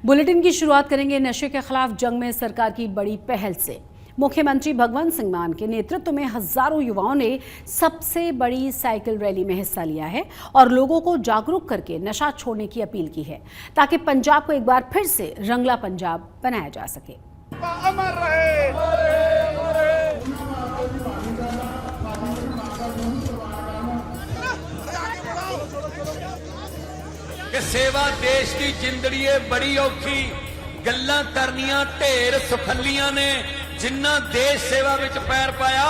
Bulletin की शुरुआत करेंगे नशे के खिलाफ जंग में सरकार की बड़ी पहल से। मुख्यमंत्री भगवंत सिंह मान के नेतृत्व में हजारों युवाओं ने सबसे बड़ी साइकिल रैली में हिस्सा लिया है और लोगों को जागरूक करके नशा छोड़ने की अपील की है ताकि पंजाब को एक बार फिर से रंगला पंजाब बनाया जा सके। अमर रहे। कि सेवा देश की जिंदड़ी बड़ी औखी गल्लां करनियां ढेर सफलियां ने जिन्ना देश सेवा विच पैर पाया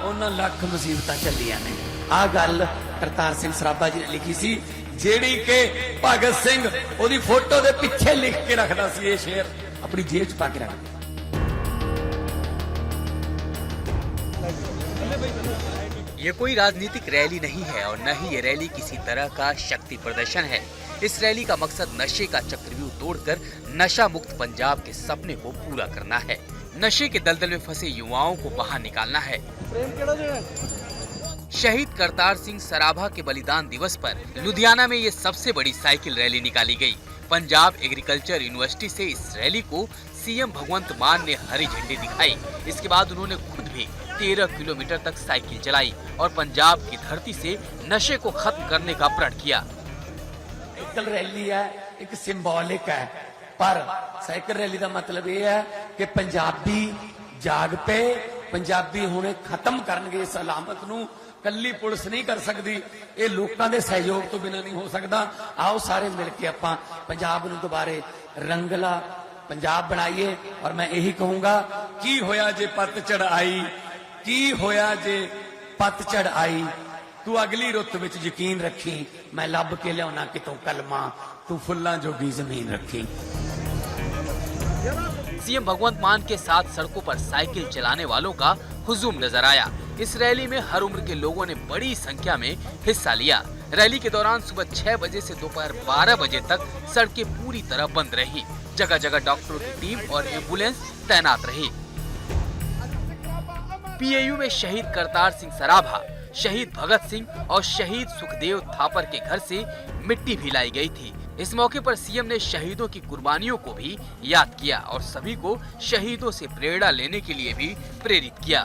उन्हां लख मुसीबतां चलियां ने। आ गल करतार सिंह सराभा जी ने लिखी सी जेड़ी के भगत सिंह ओदी फोटो दे पिछे लिख के रखदा सी। ये शेर अपनी जेब च पा के रखदा। ये कोई राजनीतिक रैली नहीं है और न ही ये रैली किसी तरह का शक्ति प्रदर्शन है। इस रैली का मकसद नशे का चक्रव्यूह तोड़कर नशा मुक्त पंजाब के सपने को पूरा करना है। नशे के दलदल में फंसे युवाओं को बाहर निकालना है। शहीद करतार सिंह सराभा के बलिदान दिवस पर लुधियाना में ये सबसे बड़ी साइकिल रैली निकाली गई। पंजाब एग्रीकल्चर यूनिवर्सिटी से इस रैली को सीएम भगवंत मान ने हरी झंडी दिखाई। इसके बाद उन्होंने खुद भी 13 किलोमीटर तक साइकिल चलाई और पंजाब की धरती से नशे को खत्म करने का प्रण किया। साइकिल रैली है एक सिंबॉलिक है, पर साइकिल रैली का मतलब यह है कि पंजाबी जाग पे, पंजाबी हुणे खत्म करनगे इस अलामत नूं। कल्ली पुलिस नहीं कर सकती, ये लोगों के सहयोग तो बिना नहीं हो सकता। आओ सारे मिलके आपां पंजाब नूं दोबारे रंगला पंजाब बनाइए। और मैं यही कहूंगा की होया जे पतझड़ आई, की होया जे पतझड़ आई, तू अगली रुत विच यकीन रखी, मैं लब के लियाना कितों कलमा, तू फुल्लां जोगी जमीन रखी। सीएम भगवंत मान के साथ सड़कों पर साइकिल चलाने वालों का हुजूम नजर आया। इस रैली में हर उम्र के लोगों ने बड़ी संख्या में हिस्सा लिया। रैली के दौरान सुबह 6 बजे से दोपहर 12 बजे तक सड़कें पूरी तरह बंद रही। जगह जगह डॉक्टरों की टीम और एम्बुलेंस तैनात रही। पीएयू में शहीद करतार सिंह सराभा, शहीद भगत सिंह और शहीद सुखदेव थापर के घर से मिट्टी भी लाई गई थी। इस मौके पर सीएम ने शहीदों की कुर्बानियों को भी याद किया और सभी को शहीदों से प्रेरणा लेने के लिए भी प्रेरित किया।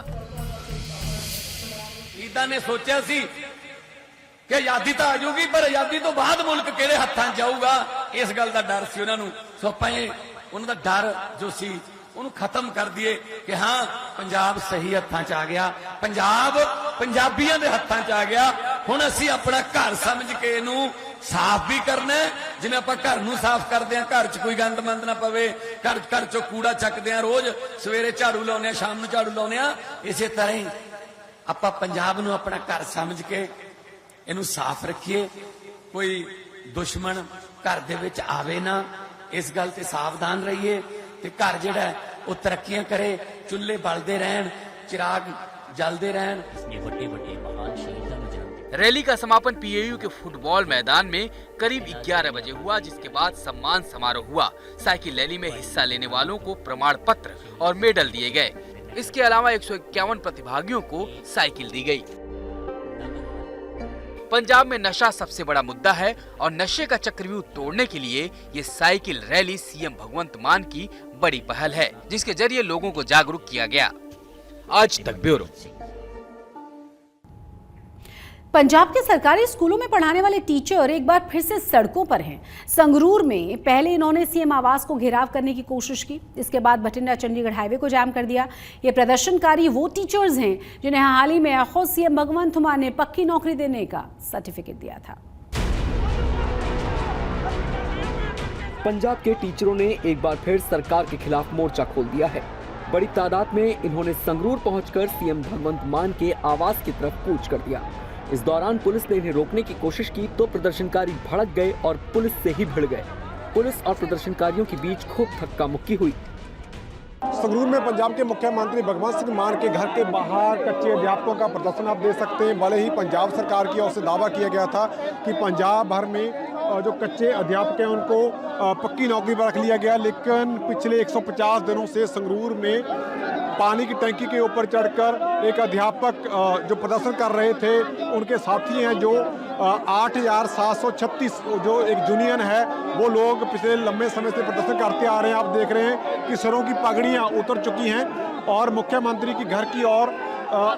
शहीदां ने सोचा सी कि आजादी तो आ जाऊगी, पर आजादी तो बाद मुल्क किहड़े हत्थां जाऊगा, इस गल का डर सी उन्हां नूं। सो आपां उन्हां दा डर जो सी उन्हें खत्म कर दिए कि हाँ पंजाब सही हत्थां च आ गया, पंजाब पंजाबियों के हत्थां च आ गया। हुण असीं अपना घर समझ के इनू साफ भी करना है, जिवें आपां घर नूं साफ करदे हां, घर च कोई गंद मंद ना पवे, घर चों कूड़ा चकदे हां, रोज सवेरे झाड़ू लाउने, शाम नूं झाड़ू लाउने। इसे तरह ही आपां पंजाब नूं अपना घर समझ के इनू साफ रखिए, कोई दुश्मन घर दे विच आवे ना, इस गल ते सावधान रहिए। घर जिहड़ा वो तरक्कियां करे, चुल्हे बलदे रहन, चिराग जलदे रहन। रैली का समापन पीएयू के फुटबॉल मैदान में करीब 11 बजे हुआ, जिसके बाद सम्मान समारोह हुआ। साइकिल रैली में हिस्सा लेने वालों को प्रमाण पत्र और मेडल दिए गए। इसके अलावा 151 प्रतिभागियों को साइकिल दी गई। पंजाब में नशा सबसे बड़ा मुद्दा है और नशे का चक्रव्यूह तोड़ने के लिए ये साइकिल रैली सीएम भगवंत मान की बड़ी पहल है, जिसके जरिए लोगों को जागरूक किया गया। आज तक ब्यूरो। पंजाब के सरकारी स्कूलों में पढ़ाने वाले टीचर एक बार फिर से सड़कों पर हैं। संगरूर में पहले इन्होंने सीएम आवास को घेराव करने की कोशिश की, इसके बाद बठिंडा चंडीगढ़ हाईवे को जाम कर दिया। ये प्रदर्शनकारी वो टीचर्स हैं जिन्हें हाल ही में खुद सीएम भगवंत मान ने पक्की नौकरी देने का सर्टिफिकेट दिया था। पंजाब के टीचरों ने एक बार फिर सरकार के खिलाफ मोर्चा खोल दिया है। बड़ी तादाद में इन्होंने संगरूर पहुंचकर सीएम भगवंत मान के आवास की तरफ कूच कर दिया। इस दौरान पुलिस ने इन्हें रोकने की कोशिश की तो प्रदर्शनकारी भड़क गए और पुलिस से ही भिड़ गए। पुलिस और प्रदर्शनकारियों के बीच खूब धक्का मुक्की हुई। संगरूर में पंजाब के मुख्यमंत्री भगवंत सिंह मान के घर के बाहर कच्चे अध्यापकों का प्रदर्शन आप देख सकते हैं। भले ही पंजाब सरकार की ओर से दावा किया गया था कि पंजाब भर में जो कच्चे अध्यापक हैं उनको पक्की नौकरी पर रख लिया गया, लेकिन पिछले 150 दिनों से संगरूर में पानी की टंकी के ऊपर चढ़कर एक अध्यापक जो प्रदर्शन कर रहे थे, उनके साथी हैं जो 8,736 जो एक यूनियन है वो लोग पिछले लंबे समय से प्रदर्शन करते आ रहे हैं। आप देख रहे हैं कि सरों की पगड़ियां उतर चुकी हैं और मुख्यमंत्री की घर की ओर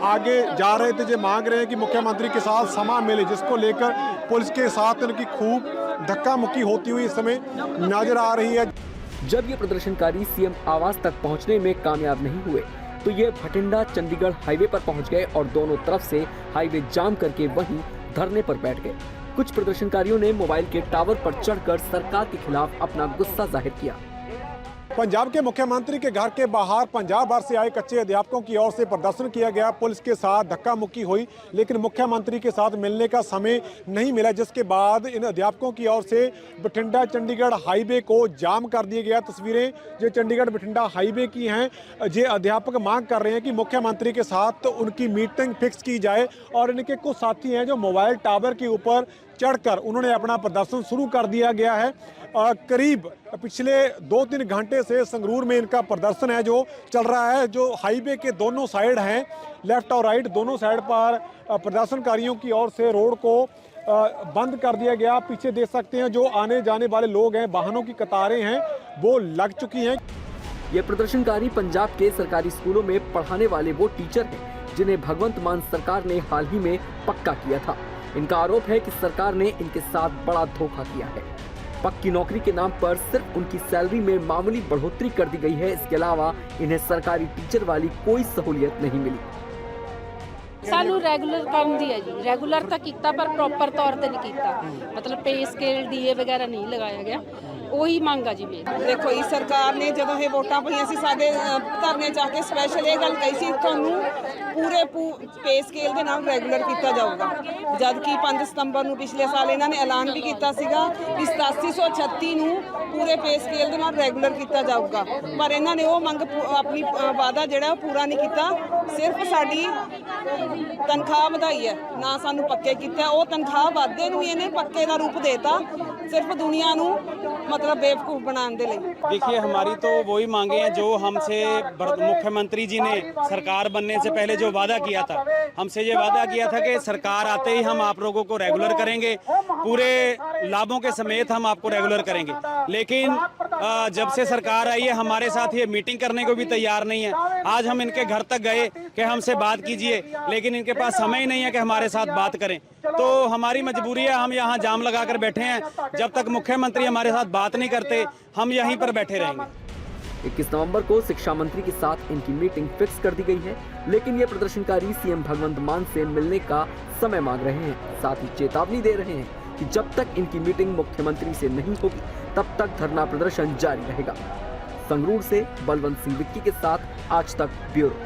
आगे जा रहे थे। जो मांग रहे हैं कि मुख्यमंत्री के साथ समा मिले, जिसको लेकर पुलिस के साथ इनकी खूब धक्का मुक्की होती हुई इस समय नजर आ रही है। जब ये प्रदर्शनकारी सीएम आवास तक पहुंचने में कामयाब नहीं हुए तो ये भटिंडा चंडीगढ़ हाईवे पर पहुंच गए और दोनों तरफ से हाईवे जाम करके वहीं धरने पर बैठ गए। कुछ प्रदर्शनकारियों ने मोबाइल के टावर पर चढ़कर सरकार के खिलाफ अपना गुस्सा जाहिर किया। पंजाब के मुख्यमंत्री के घर के बाहर पंजाब भर से आए कच्चे अध्यापकों की ओर से प्रदर्शन किया गया। पुलिस के साथ धक्का मुक्की हुई लेकिन मुख्यमंत्री के साथ मिलने का समय नहीं मिला, जिसके बाद इन अध्यापकों की ओर से बठिंडा चंडीगढ़ हाईवे को जाम कर दिया गया। तस्वीरें जो चंडीगढ़ बठिंडा हाईवे की हैं, ये अध्यापक मांग कर रहे हैं कि मुख्यमंत्री के साथ उनकी मीटिंग फिक्स की जाए और इनके कुछ साथी हैं जो मोबाइल टावर के ऊपर चढ़कर उन्होंने अपना प्रदर्शन शुरू कर दिया गया है। करीब पिछले 2-3 घंटे से संगरूर में इनका प्रदर्शन है जो चल रहा है। जो हाईवे के दोनों साइड हैं, लेफ्ट और राइट दोनों साइड पर प्रदर्शनकारियों की ओर से रोड को बंद कर दिया गया। पीछे देख सकते हैं जो आने जाने वाले लोग हैं, वाहनों की कतारें हैं वो लग चुकी हैं। ये प्रदर्शनकारी पंजाब के सरकारी स्कूलों में पढ़ाने वाले वो टीचर हैं जिन्हें भगवंत मान सरकार ने हाल ही में पक्का किया था। इनका आरोप है कि सरकार ने इनके साथ बड़ा धोखा किया है। पक्की नौकरी के नाम पर सिर्फ उनकी सैलरी में मामूली बढ़ोतरी कर दी गई है। इसके अलावा इन्हें सरकारी टीचर वाली कोई सहूलियत नहीं मिली। सानू रेगुलर काम दी है जी, रेगुलर तो किया पर प्रॉपर तौर पर नहीं किया, मतलब पे स्केल डीए वगैरह नहीं लगाया गया। ਉਹੀ ਮੰਗ ਆ ਜੀ ਮੇਰੀ। ਦੇਖੋ ਇਹ ਸਰਕਾਰ ਨੇ ਜਦੋਂ ਇਹ ਵੋਟਾਂ ਪਈਆਂ ਸੀ ਸਾਡੇ ਧਰਨੇ ਜਾ ਕੇ ਸਪੈਸ਼ਲ ਇਹ ਗੱਲ ਕਹੀ ਸੀ ਤੁਹਾਨੂੰ ਪੂਰੇ ਪੇ ਸਕੇਲ ਦੇ ਨਾਲ ਰੈਗੂਲਰ ਕੀਤਾ ਜਾਊਗਾ, ਜਦ ਕਿ 5 ਸਤੰਬਰ ਨੂੰ ਪਿਛਲੇ ਸਾਲ ਇਹਨਾਂ ਨੇ ਐਲਾਨ ਵੀ ਕੀਤਾ ਸੀਗਾ ਕਿ 8736 ਨੂੰ ਪੂਰੇ ਪੇ ਸਕੇਲ ਦੇ ਨਾਲ ਰੈਗੂਲਰ ਕੀਤਾ ਜਾਊਗਾ, ਪਰ ਇਹਨਾਂ ਨੇ ਉਹ ਮੰਗ ਆਪਣੀ ਵਾਅਦਾ ਜਿਹੜਾ ਪੂਰਾ ਨਹੀਂ ਕੀਤਾ। ਸਿਰਫ ਸਾਡੀ ਤਨਖਾਹ ਵਧਾਈ ਹੈ, ਨਾ ਸਾਨੂੰ ਪੱਕੇ ਕੀਤਾ। ਉਹ ਤਨਖਾਹ ਵਾਧੇ ਨੂੰ ਇਹਨੇ ਪੱਕੇ ਦਾ ਰੂਪ ਦੇਤਾ, सिर्फ दुनिया नू मतलब बेवकूफ़ बनाने दे लिए। देखिए हमारी तो वही मांगे हैं जो हमसे मुख्यमंत्री जी ने सरकार बनने से पहले जो वादा किया था, हमसे ये वादा किया था कि सरकार आते ही हम आप लोगों को रेगुलर करेंगे, पूरे लाभों के समेत हम आपको रेगुलर करेंगे। लेकिन जब से सरकार आई है हमारे साथ ये मीटिंग करने को भी तैयार नहीं है। आज हम इनके घर तक गए कि हमसे बात कीजिए, लेकिन इनके पास समय ही नहीं है कि हमारे साथ बात करें। तो हमारी मजबूरी है, हम यहाँ जाम लगाकर बैठे हैं। जब तक मुख्यमंत्री हमारे साथ बात नहीं करते हम यहीं पर बैठे रहेंगे। 21 नवंबर को शिक्षा मंत्री के साथ इनकी मीटिंग फिक्स कर दी गई है, लेकिन ये प्रदर्शनकारी सीएम भगवंत मान से मिलने का समय मांग रहे हैं। साथ ही चेतावनी दे रहे हैं कि जब तक इनकी मीटिंग मुख्यमंत्री से नहीं होगी तब तक धरना प्रदर्शन जारी रहेगा। संगरूर से बलवंत सिंह विक्की के साथ आज तक ब्यूरो।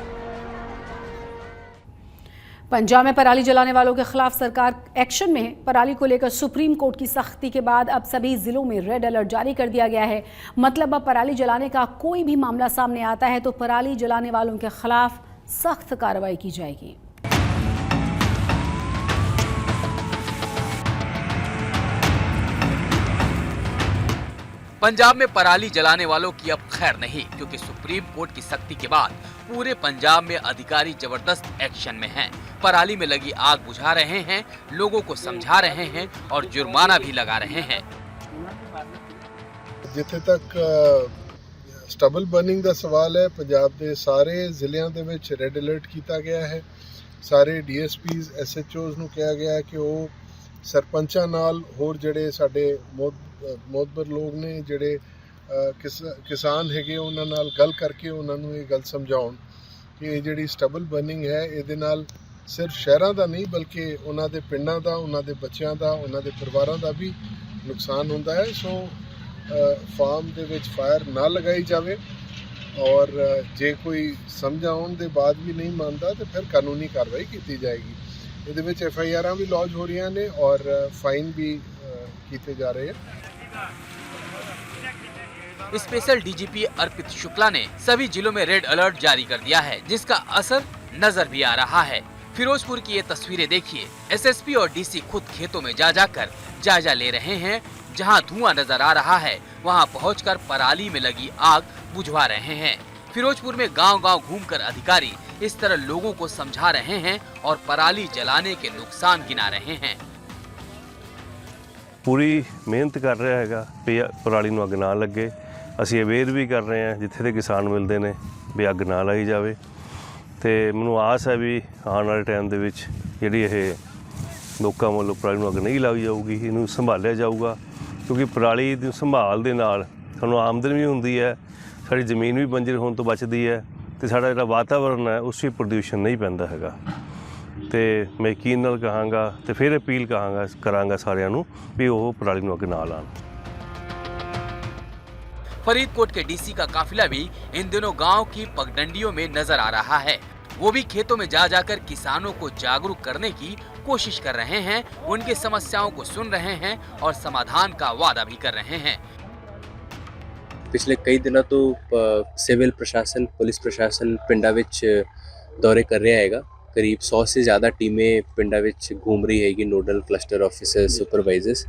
पंजाब में पराली जलाने वालों के खिलाफ सरकार एक्शन में है। पराली को लेकर सुप्रीम कोर्ट की सख्ती के बाद अब सभी जिलों में रेड अलर्ट जारी कर दिया गया है। मतलब अब पराली जलाने का कोई भी मामला सामने आता है तो पराली जलाने वालों के खिलाफ सख्त कार्रवाई की जाएगी। पंजाब में पराली जलाने वालों की अब खैर नहीं, क्योंकि सुप्रीम कोर्ट की सख्ती के बाद पूरे पंजाब में अधिकारी जबरदस्त एक्शन में हैं। पराली में लगी आग बुझा रहे हैं, लोगों को समझा रहे हैं और जुर्माना भी लगा रहे हैं। जिथे तक स्टबल बर्निंग का सवाल है, पंजाब के सारे जिलों के विच रेड अलर्ट किया गया है। सारे DSPs SHOs नूं कहा गया है कि वो सरपंचां नाल होर जिहड़े साडे मोतबर लोग ने जिहड़े किसान हैगे उन्हां नाल गल करके उन्हां नूं ये गल समझाउण कि ये जिहड़ी स्टबल बर्निंग है इहदे नाल सिर्फ शहरां दा नहीं बल्कि उन्हां दे पिंडां दा, उन्हां दे बच्चिआं दा, उन्हां दे परिवारां दा भी नुकसान हुंदा है। सो फार्म दे विच फायर ना लगाई जावे और जे कोई समझाउण दे बाद भी नहीं मानता तो फिर कानूनी कार्रवाई की जाएगी। इहदे विच FIR भी लॉन्च हो रही ने और फाइन भी किए जा रहे हैं। स्पेशल DGP अर्पित शुक्ला ने सभी जिलों में रेड अलर्ट जारी कर दिया है, जिसका असर नजर भी आ रहा है। फिरोजपुर की ये तस्वीरें देखिए। SSP और DC खुद खेतों में जाकर जायजा ले रहे हैं। जहां धुआं नजर आ रहा है वहां पहुंचकर पराली में लगी आग बुझवा रहे हैं। फिरोजपुर में गांव-गांव घूमकर अधिकारी इस तरह लोगों को समझा रहे हैं और पराली जलाने के नुकसान गिना रहे हैं। ਪੂਰੀ ਮਿਹਨਤ ਕਰ ਰਿਹਾ ਹੈਗਾ ਵੀ ਪਰਾਲੀ ਨੂੰ ਅੱਗ ਨਾ ਲੱਗੇ। ਅਸੀਂ ਅਵੇਅਰ ਵੀ ਕਰ ਰਹੇ ਹਾਂ ਜਿੱਥੇ ਦੇ ਕਿਸਾਨ ਮਿਲਦੇ ਨੇ ਵੀ ਅੱਗ ਨਾ ਲਾਈ ਜਾਵੇ, ਤੇ ਮੈਨੂੰ ਆਸ ਹੈ ਵੀ ਆਉਣ ਵਾਲੇ ਟਾਈਮ ਦੇ ਵਿੱਚ ਜਿਹੜੀ ਇਹ ਲੋਕਾਂ ਵੱਲੋਂ ਪਰਾਲੀ ਨੂੰ ਅੱਗ ਨਹੀਂ ਲਾਈ ਜਾਊਗੀ, ਇਹਨੂੰ ਸੰਭਾਲਿਆ ਜਾਊਗਾ, ਕਿਉਂਕਿ ਪਰਾਲੀ ਦੀ ਸੰਭਾਲ ਦੇ ਨਾਲ ਸਾਨੂੰ ਆਮਦਨ ਵੀ ਹੁੰਦੀ ਹੈ, ਸਾਡੀ ਜ਼ਮੀਨ ਵੀ ਬੰਜਰ ਹੋਣ ਤੋਂ ਬਚਦੀ ਹੈ, ਤੇ ਸਾਡਾ ਜਿਹੜਾ ਵਾਤਾਵਰਨ ਹੈ ਉਸ ਵਿੱਚ ਪ੍ਰਦੂਸ਼ਣ ਨਹੀਂ ਪੈਂਦਾ ਹੈਗਾ। ਤੇ ਮੈਂ ਯਕੀਨ ਨਾਲ ਕਹਾਂਗਾ ਤੇ ਫਿਰ ਅਪੀਲ ਕਰਾਂਗਾ ਸਾਰਿਆਂ ਨੂੰ ਵੀ ਉਹ ਪਰਾਲੀ ਨੂੰ ਅੱਗ ਨਾ ਲਾਉਣ। फरीदकोट के डीसी का काफिला भी इन दिनों गांव की पगडंडियों में नजर आ रहा है। वो भी खेतों में जा जाकर किसानों को जागरूक करने की कोशिश कर रहे हैं, उनकी समस्याओं को सुन रहे हैं और समाधान का वादा भी कर रहे हैं। पिछले कई दिनों तो सिविल प्रशासन, पुलिस प्रशासन पिंडा विच दौरे कर रहा हैगा। करीब 100 से ज़्यादा टीमें पिंडा विच घूम रही हैगी, नोडल क्लस्टर ऑफिसर, सुपरवाइजर्स।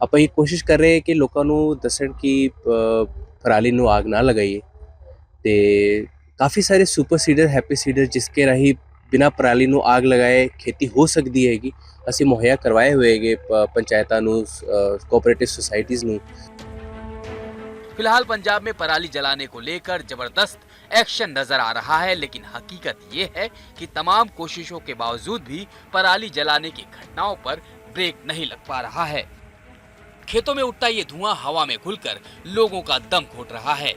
ਆਪਾਂ ਇਹ ਕੋਸ਼ਿਸ਼ ਕਰ ਰਹੇ ਕਿ ਲੋਕਾਂ ਨੂੰ ਦੱਸਣ ਕਿ ਪਰਾਲੀ ਨੂੰ ਆਗ ਨਾ ਲਗਾਈਏ, ਤੇ ਕਾਫੀ ਸਾਰੇ ਸੁਪਰ ਸੀਡਰ, ਹੈਪੀ ਸੀਡਰ ਜਿਸਕੇ ਰਾਹੀਂ ਬਿਨਾਂ ਪਰਾਲੀ ਨੂੰ ਆਗ ਲਗਾਏ ਖੇਤੀ ਹੋ ਸਕਦੀ ਹੈਗੀ, ਅਸੀਂ ਮੁਹੱਈਆ ਕਰਵਾਏ ਹੋਏ ਹੈਗੇ ਪੰਚਾਇਤਾਂ ਨੂੰ, ਕੋਆਪਰੇटिव सोसाइटीज़ ਨੂੰ। फिलहाल पंजाब में पराली जलाने को लेकर जबरदस्त एक्शन नजर आ रहा है, लेकिन हकीकत ये है कि तमाम कोशिशों के बावजूद भी पराली जलाने की घटनाओं पर ब्रेक नहीं लग पा रहा है। खेतों में उठता ये धुआं हवा में घुलकर लोगों का दम घोट रहा है।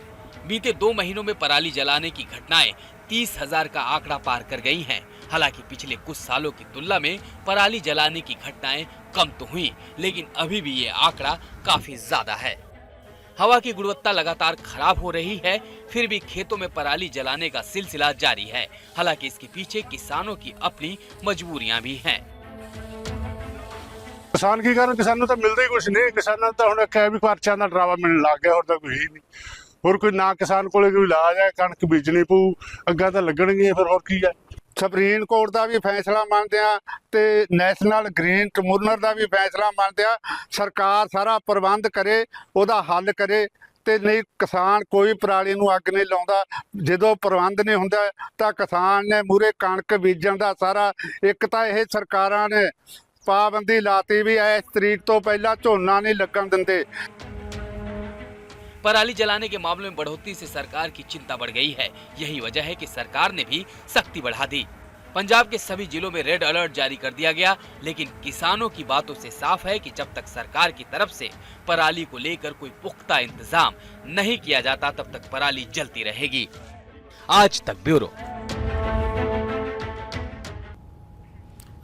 बीते 2 महीनों में पराली जलाने की घटनाएं 30,000 का आंकड़ा पार कर गई हैं। हालांकि पिछले कुछ सालों की तुलना में पराली जलाने की घटनाएं कम तो हुई, लेकिन अभी भी ये आंकड़ा काफी ज्यादा है। हवा की गुणवत्ता लगातार खराब हो रही है, फिर भी खेतों में पराली जलाने का सिलसिला जारी है। हालांकि इसके पीछे किसानों की अपनी मजबूरियां भी हैं। किसान की कारण किसानों तो मिलता ही कुछ नहीं, किसानों तो हम कह भी पर्चा का डरावा मिलने लग गया, और तो कोई ही नहीं, और कोई ना किसान को कोई इलाज है, कणक बीजनी पू अग्गा तो लगणगी, फिर होर की है। सुप्रीम कोर्ट का भी फैसला मानते हैं, ते नैशनल ग्रीन ट्रिब्यूनल का भी फैसला मानते हैं। सरकार सारा प्रबंध करे, ਉਹਦਾ हल करे, ਤੇ नहीं किसान कोई पराली ਨੂੰ ਅੱਗ नहीं ਲਾਉਂਦਾ। ਜਦੋਂ ਪ੍ਰਬੰਧ नहीं ਹੁੰਦਾ ਤਾਂ किसान ने ਮੂਰੇ कणक बीजण ਦਾ सारा, एक तो ਇਹ ਸਰਕਾਰਾਂ ਨੇ पाबंदी लाती भी है, इस तरीक तो पहला झोना नहीं लगन देंदे। पराली जलाने के मामलों में बढ़ोतरी से सरकार की चिंता बढ़ गई है। यही वजह है कि सरकार ने भी सख्ती बढ़ा दी। पंजाब के सभी जिलों में रेड अलर्ट जारी कर दिया गया, लेकिन किसानों की बातों से साफ है कि जब तक सरकार की तरफ से पराली को लेकर कोई पुख्ता इंतजाम नहीं किया जाता, तब तक पराली जलती रहेगी। आज तक ब्यूरो।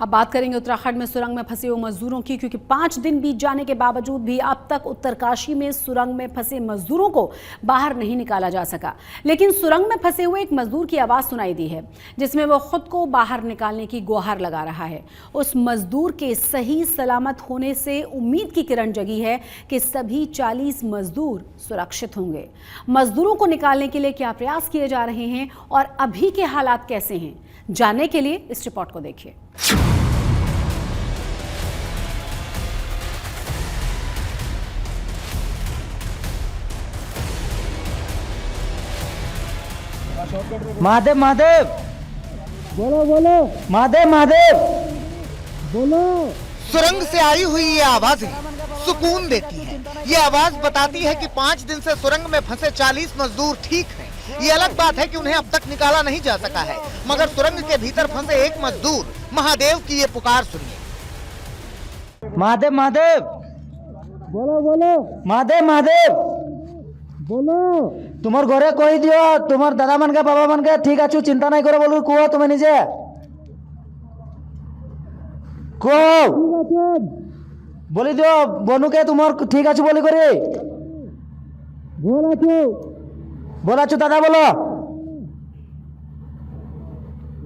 अब बात करेंगे उत्तराखंड में सुरंग में फंसे हुए मजदूरों की, क्योंकि 5 दिन बीत जाने के बावजूद भी अब तक उत्तरकाशी में सुरंग में फंसे मजदूरों को बाहर नहीं निकाला जा सका। लेकिन सुरंग में फंसे हुए एक मजदूर की आवाज़ सुनाई दी है, जिसमें वो खुद को बाहर निकालने की गुहार लगा रहा है। उस मजदूर के सही सलामत होने से उम्मीद की किरण जगी है कि सभी 40 मजदूर सुरक्षित होंगे। मजदूरों को निकालने के लिए क्या प्रयास किए जा रहे हैं और अभी के हालात कैसे हैं, जानने के लिए इस रिपोर्ट को देखिए। महादेव महादेव बोलो बोलो, महादेव महादेव बोलो। सुरंग से आई हुई ये आवाजें सुकून देती हैं। ये आवाज बताती है कि 5 दिन से सुरंग में फंसे 40 मजदूर ठीक हैं। ये अलग बात है कि उन्हें अब तक निकाला नहीं जा सका है, मगर सुरंग के भीतर फंसे एक मजदूर महादेव की ये पुकार सुनिए। महादेव महादेव बोलो बोलो, महादेव महादेव बोलो। तुम्हार घरे कही दियो, तुम्हार दादा मन के बाबा मन के ठीक आछु, चिंता नहीं करो बोलो, कुओ तुम्हें निजे को बोली दियो बनु के तुम्हार ठीक आछु बोली करे बोला छु दादा बोलो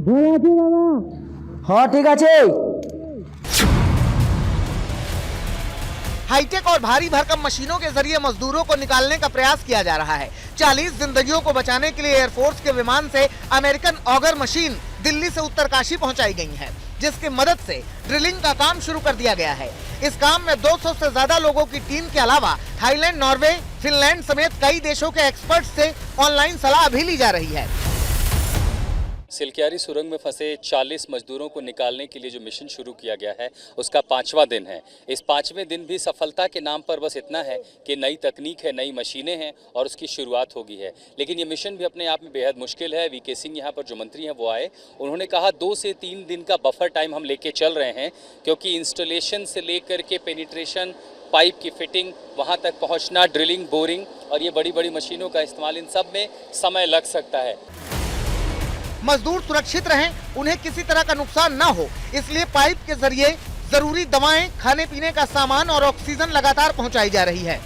दादा। हाँ ठीक आछे। हाईटेक और भारी भरकम मशीनों के जरिए मजदूरों को निकालने का प्रयास किया जा रहा है। 40 जिंदगियों को बचाने के लिए एयरफोर्स के विमान से अमेरिकन ऑगर मशीन दिल्ली से उत्तरकाशी पहुंचाई गई है, जिसकी मदद से ड्रिलिंग का काम शुरू कर दिया गया है। इस काम में 200 से ज्यादा लोगों की टीम के अलावा थाईलैंड, नॉर्वे, फिनलैंड समेत कई देशों के एक्सपर्ट से ऑनलाइन सलाह भी ली जा रही है। सिलक्यारी सुरंग में फंसे 40 मजदूरों को निकालने के लिए जो मिशन शुरू किया गया है उसका 5वां दिन है। इस 5वें दिन भी सफलता के नाम पर बस इतना है कि नई तकनीक है, नई मशीनें हैं और उसकी शुरुआत हो गई है। लेकिन ये मिशन भी अपने आप में बेहद मुश्किल है। वीके सिंह यहाँ पर जो मंत्री हैं वो आए, उन्होंने कहा 2 से 3 दिन का बफर टाइम हम लेके चल रहे हैं, क्योंकि इंस्टॉलेशन से लेकर के पेनिट्रेशन, पाइप की फिटिंग, वहाँ तक पहुँचना, ड्रिलिंग, बोरिंग और ये बड़ी बड़ी मशीनों का इस्तेमाल, इन सब में समय लग सकता है। मजदूर सुरक्षित रहें, उन्हें किसी तरह का नुकसान ना हो, इसलिए पाइप के जरिए जरूरी दवाएं, खाने पीने का सामान और ऑक्सीजन लगातार पहुंचाई जा रही है।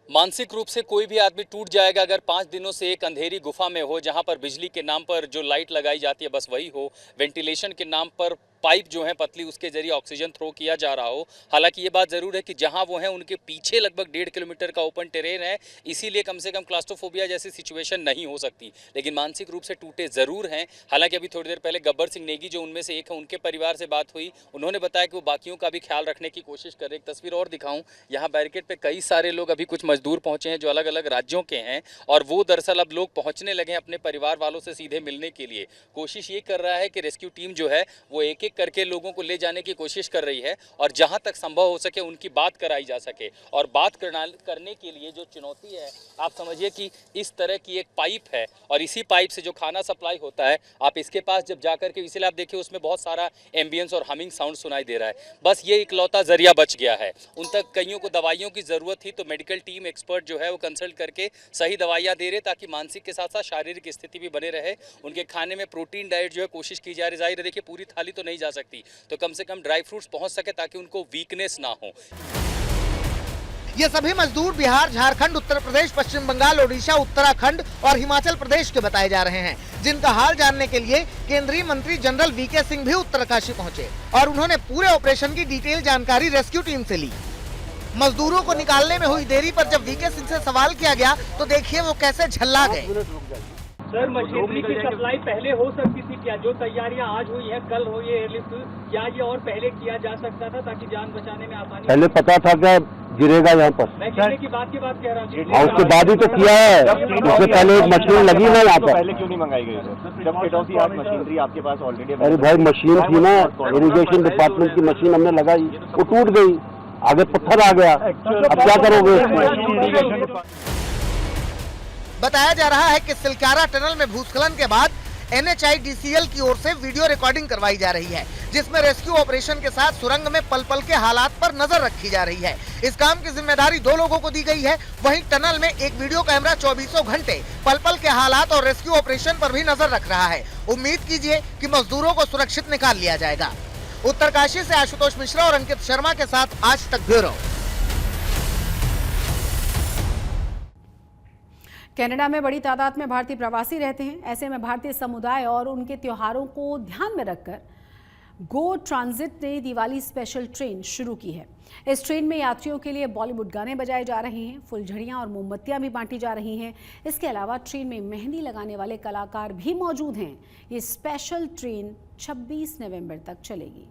मानसिक रूप से कोई भी आदमी टूट जाएगा अगर 5 दिनों से एक अंधेरी गुफा में हो, जहां पर बिजली के नाम पर जो लाइट लगाई जाती है बस वही हो, वेंटिलेशन के नाम पर पाइप जो है पतली, उसके जरिए ऑक्सीजन थ्रो किया जा रहा हो। हालांकि ये बात जरूर है कि जहां वो हैं उनके पीछे लगभग 1.5 किलोमीटर का ओपन टेरेन है, इसीलिए कम से कम क्लास्ट्रोफोबिया जैसी सिचुएशन नहीं हो सकती। लेकिन मानसिक रूप से टूटे जरूर हैं। हालांकि अभी थोड़ी देर पहले गब्बर सिंह नेगी जो उनमें से एक है, उनके परिवार से बात हुई, उन्होंने बताया कि वो बाकियों का भी ख्याल रखने की कोशिश कर रहे। एक तस्वीर और दिखाऊं, यहाँ बैरिकेड पे कई सारे लोग, अभी कुछ मजदूर पहुंचे हैं जो अलग अलग राज्यों के हैं, और वो दरअसल अब लोग पहुंचने लगे हैं अपने परिवार वालों से सीधे मिलने के लिए। कोशिश ये कर रहा है कि रेस्क्यू टीम जो है वो एक एक करके लोगों को ले जाने की कोशिश कर रही है और जहां तक संभव हो सके उनकी बात कराई जा सके। और बात करने के लिए जो चुनौती है, आप समझिए कि इस तरह की एक पाइप है और इसी पाइप से जो खाना सप्लाई होता है, आप इसके पास जब जाकर के, इसलिए आप देखिए उसमें बहुत सारा एम्बियंस और हमिंग साउंड सुनाई दे रहा है। बस ये इकलौता जरिया बच गया है। उन तक कईयों को दवाइयों की जरूरत थी, तो मेडिकल टीम, एक्सपर्ट जो है वो कंसल्ट करके सही दवाइयाँ दे रहे, ताकि मानसिक के साथ साथ शारीरिक स्थिति भी बने रहे। उनके खाने में प्रोटीन डाइट जो है कोशिश की जा रही। जाहिर है देखिए पूरी थाली तो नहीं जा सकती, तो कम से कम ड्राई फ्रूट्स पहुंच सके ताकि उनको वीकनेस ना हो। ये सभी मजदूर बिहार, झारखंड, उत्तर प्रदेश, पश्चिम बंगाल, ओडिशा, उत्तराखंड और हिमाचल प्रदेश के बताए जा रहे हैं, जिनका हाल जानने के लिए केंद्रीय मंत्री जनरल वीके सिंह भी उत्तरकाशी पहुंचे और उन्होंने पूरे ऑपरेशन की डिटेल जानकारी रेस्क्यू टीम से ली। मजदूरों को निकालने में हुई देरी पर जब वीके सिंह से सवाल किया गया तो देखिए वो कैसे झल्ला गए। सर, मशीनरी की सप्लाई पहले हो सकती थी क्या? जो तैयारियां आज हुई है, कल हो ये एयरलिफ्ट, क्या ये और पहले किया जा सकता था ताकि जान बचाने में आसानी? पहले पता था क्या गिरेगा यहाँ पर, मैं गिरने की बात कह रहा हूँ। और उसके बाद ही तो किया है। उससे पहले एक मशीन लगी है यहाँ पर। पहले क्यों नहीं मंगाई गई? जब फिटौती आज मशीनरी आपके पास ऑलरेडी। अरे भाई, मशीन थी ना, इरिगेशन डिपार्टमेंट की मशीन हमने लगाई, वो टूट गई, आगे पत्थर आ गया, अब क्या करोगे? बताया जा रहा है कि सिलक्यारा टनल में भूस्खलन के बाद NHIDCL की ओर से वीडियो रिकॉर्डिंग करवाई जा रही है, जिसमें रेस्क्यू ऑपरेशन के साथ सुरंग में पल पल के हालात पर नजर रखी जा रही है। इस काम की जिम्मेदारी 2 लोगों को दी गई है। वहीं टनल में एक वीडियो कैमरा 24 घंटे पल पल के हालात और रेस्क्यू ऑपरेशन पर भी नजर रख रहा है। उम्मीद कीजिए कि मजदूरों को सुरक्षित निकाल लिया जाएगा। उत्तरकाशी से आशुतोष मिश्रा और अंकित शर्मा के साथ आज तक ब्यूरो। कनाडा में बड़ी तादाद में भारतीय प्रवासी रहते हैं। ऐसे में भारतीय समुदाय और उनके त्योहारों को ध्यान में रखकर गो ट्रांजिट ने दिवाली स्पेशल ट्रेन शुरू की है। इस ट्रेन में यात्रियों के लिए बॉलीवुड गाने बजाए जा रहे हैं, फुलझड़ियां और मोमबत्तियां भी बांटी जा रही हैं। इसके अलावा ट्रेन में मेहंदी लगाने वाले कलाकार भी मौजूद हैं। ये स्पेशल ट्रेन 26 नवंबर तक चलेगी।